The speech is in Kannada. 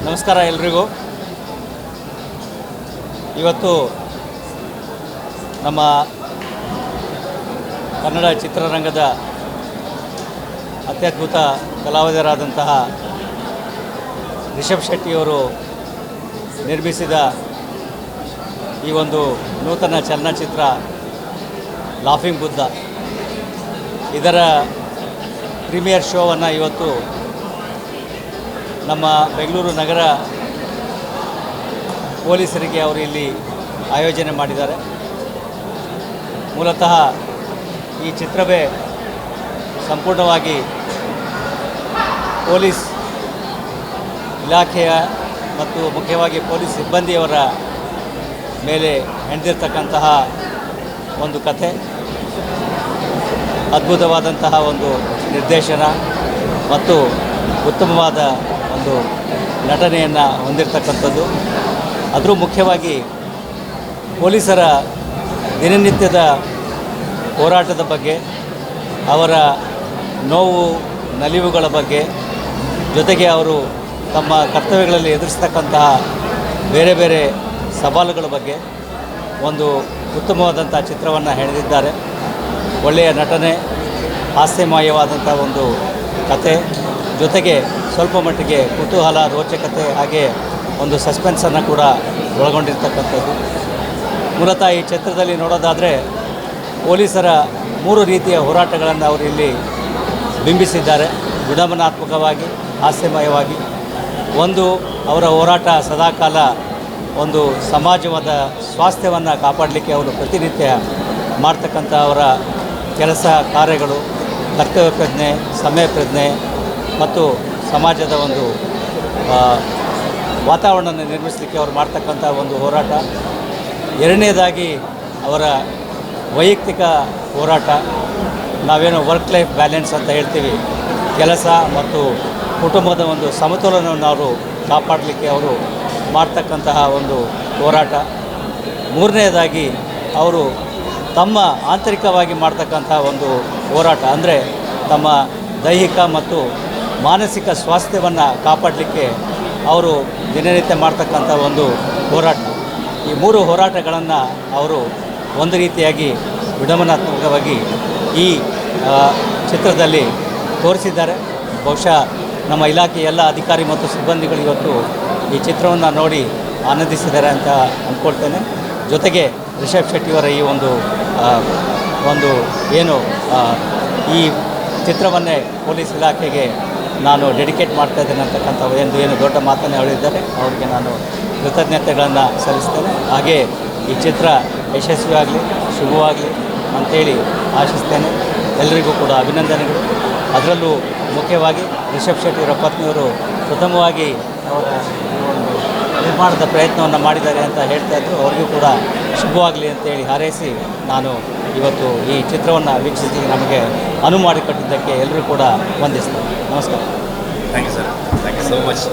ನಮಸ್ಕಾರ ಎಲ್ರಿಗೂ. ಇವತ್ತು ನಮ್ಮ ಕನ್ನಡ ಚಿತ್ರರಂಗದ ಅತ್ಯದ್ಭುತ ಕಲಾವಿದರಾದಂತಹ ರಿಷಬ್ ಶೆಟ್ಟಿಯವರು ನಿರ್ಮಿಸಿದ ಈ ಒಂದು ನೂತನ ಚಲನಚಿತ್ರ ಲಾಫಿಂಗ್ ಬುದ್ಧ ಇದರ ಪ್ರೀಮಿಯರ್ ಶೋವನ್ನು ಇವತ್ತು ನಮ್ಮ ಬೆಂಗಳೂರು ನಗರ ಪೊಲೀಸರಿಗೆ ಅವರು ಇಲ್ಲಿ ಆಯೋಜನೆ ಮಾಡಿದ್ದಾರೆ. ಮೂಲತಃ ಈ ಚಿತ್ರವೇ ಸಂಪೂರ್ಣವಾಗಿ ಪೊಲೀಸ್ ಇಲಾಖೆಯ ಮತ್ತು ಮುಖ್ಯವಾಗಿ ಪೊಲೀಸ್ ಸಿಬ್ಬಂದಿಯವರ ಮೇಲೆ ಹೆಣೆದಿರ್ತಕ್ಕಂತಹ ಒಂದು ಕಥೆ, ಅದ್ಭುತವಾದಂತಹ ಒಂದು ನಿರ್ದೇಶನ ಮತ್ತು ಉತ್ತಮವಾದ ಒಂದು ನಟನೆಯನ್ನು ಹೊಂದಿರತಕ್ಕಂಥದ್ದು. ಅದರೂ ಮುಖ್ಯವಾಗಿ ಪೊಲೀಸರ ದಿನನಿತ್ಯದ ಹೋರಾಟದ ಬಗ್ಗೆ, ಅವರ ನೋವು ನಲಿವುಗಳ ಬಗ್ಗೆ, ಜೊತೆಗೆ ಅವರು ತಮ್ಮ ಕರ್ತವ್ಯಗಳಲ್ಲಿ ಎದುರಿಸ್ತಕ್ಕಂತಹ ಬೇರೆ ಬೇರೆ ಸವಾಲುಗಳ ಬಗ್ಗೆ ಒಂದು ಉತ್ತಮವಾದಂಥ ಚಿತ್ರವನ್ನು ಹೆಣೆದಿದ್ದಾರೆ. ಒಳ್ಳೆಯ ನಟನೆ, ಹಾಸ್ಯಮಯವಾದಂಥ ಒಂದು ಕತೆ, ಜೊತೆಗೆ ಸ್ವಲ್ಪ ಮಟ್ಟಿಗೆ ಕುತೂಹಲ, ರೋಚಕತೆ, ಹಾಗೆ ಒಂದು ಸಸ್ಪೆನ್ಸನ್ನು ಕೂಡ ಒಳಗೊಂಡಿರ್ತಕ್ಕಂಥದ್ದು. ಮೂಲತಃ ಈ ಚಿತ್ರದಲ್ಲಿ ನೋಡೋದಾದರೆ ಪೊಲೀಸರ 3 ರೀತಿಯ ಹೋರಾಟಗಳನ್ನು ಅವರು ಇಲ್ಲಿ ಬಿಂಬಿಸಿದ್ದಾರೆ. ವಿಡಂಬನಾತ್ಮಕವಾಗಿ, ಹಾಸ್ಯಮಯವಾಗಿ. ಒಂದು, ಅವರ ಹೋರಾಟ ಸದಾಕಾಲ ಒಂದು ಸಮಾಜವಾದ ಸ್ವಾಸ್ಥ್ಯವನ್ನು ಕಾಪಾಡಲಿಕ್ಕೆ ಅವರು ಪ್ರತಿನಿತ್ಯ ಮಾಡ್ತಕ್ಕಂಥ ಅವರ ಕೆಲಸ ಕಾರ್ಯಗಳು, ಕರ್ತವ್ಯ ಪ್ರಜ್ಞೆ, ಸಮಯ ಪ್ರಜ್ಞೆ ಮತ್ತು ಸಮಾಜದ ಒಂದು ವಾತಾವರಣವನ್ನು ನಿರ್ಮಿಸಲಿಕ್ಕೆ ಅವರು ಮಾಡ್ತಕ್ಕಂಥ ಒಂದು ಹೋರಾಟ. ಎರಡನೇದಾಗಿ ಅವರ ವೈಯಕ್ತಿಕ ಹೋರಾಟ, ನಾವೇನು ವರ್ಕ್ ಲೈಫ್ ಬ್ಯಾಲೆನ್ಸ್ ಅಂತ ಹೇಳ್ತೀವಿ, ಕೆಲಸ ಮತ್ತು ಕುಟುಂಬದ ಒಂದು ಸಮತೋಲನವನ್ನು ಅವರು ಕಾಪಾಡಲಿಕ್ಕೆ ಅವರು ಮಾಡ್ತಕ್ಕಂತಹ ಒಂದು ಹೋರಾಟ. ಮೂರನೇದಾಗಿ ಅವರು ತಮ್ಮ ಆಂತರಿಕವಾಗಿ ಮಾಡ್ತಕ್ಕಂಥ ಒಂದು ಹೋರಾಟ, ಅಂದರೆ ತಮ್ಮ ದೈಹಿಕ ಮತ್ತು ಮಾನಸಿಕ ಸ್ವಾಸ್ಥ್ಯವನ್ನು ಕಾಪಾಡಲಿಕ್ಕೆ ಅವರು ದಿನನಿತ್ಯ ಮಾಡ್ತಕ್ಕಂಥ ಒಂದು ಹೋರಾಟ. ಈ 3 ಹೋರಾಟಗಳನ್ನು ಅವರು ಒಂದು ರೀತಿಯಾಗಿ ವಿಡಂಬನಾತ್ಮಕವಾಗಿ ಈ ಚಿತ್ರದಲ್ಲಿ ತೋರಿಸಿದ್ದಾರೆ. ಬಹುಶಃ ನಮ್ಮ ಇಲಾಖೆಯ ಎಲ್ಲ ಅಧಿಕಾರಿ ಮತ್ತು ಸಿಬ್ಬಂದಿಗಳು ಇವತ್ತು ಈ ಚಿತ್ರವನ್ನು ನೋಡಿ ಆನಂದಿಸಿದ್ದಾರೆ ಅಂತ ಅಂದ್ಕೊಳ್ತೇನೆ. ಜೊತೆಗೆ ರಿಷಬ್ ಶೆಟ್ಟಿಯವರ ಈ ಒಂದು ಏನು ಈ ಚಿತ್ರವನ್ನೇ ಪೊಲೀಸ್ ಇಲಾಖೆಗೆ ನಾನು ಡೆಡಿಕೇಟ್ ಮಾಡ್ತಾ ಇದ್ದೇನೆ ಅಂತಕ್ಕಂಥ ಏನು ದೊಡ್ಡ ಮಾತನ್ನು ಹೇಳಿದ್ದಾರೆ, ಅವರಿಗೆ ನಾನು ಕೃತಜ್ಞತೆಗಳನ್ನು ಸಲ್ಲಿಸ್ತೇನೆ. ಹಾಗೆ ಈ ಚಿತ್ರ ಯಶಸ್ವಿಯಾಗಲಿ, ಶುಭವಾಗಲಿ ಅಂಥೇಳಿ ಆಶಿಸ್ತೇನೆ. ಎಲ್ಲರಿಗೂ ಕೂಡ ಅಭಿನಂದನೆಗಳು. ಅದರಲ್ಲೂ ಮುಖ್ಯವಾಗಿ ರಿಷಬ್ ಶೆಟ್ಟಿಯವರ ಪತ್ನಿಯವರು ಪ್ರಥಮವಾಗಿ ಅವರ ಒಂದು ನಿರ್ಮಾಣದ ಪ್ರಯತ್ನವನ್ನು ಮಾಡಿದ್ದಾರೆ ಅಂತ ಹೇಳ್ತಾ ಇದ್ದರು. ಅವರಿಗೂ ಕೂಡ ಶುಭವಾಗಲಿ ಅಂತೇಳಿ ಹಾರೈಸಿ ನಾನು ಇವತ್ತು ಈ ಚಿತ್ರವನ್ನು ವೀಕ್ಷಿಸಿ ನಮಗೆ ಅನುವು ಮಾಡಿಕೊಟ್ಟಿದ್ದಕ್ಕೆ ಎಲ್ಲರೂ ಕೂಡ ವಂದಿಸ್ತೇನೆ. ನಮಸ್ಕಾರ. Thank you sir. Thank you so much.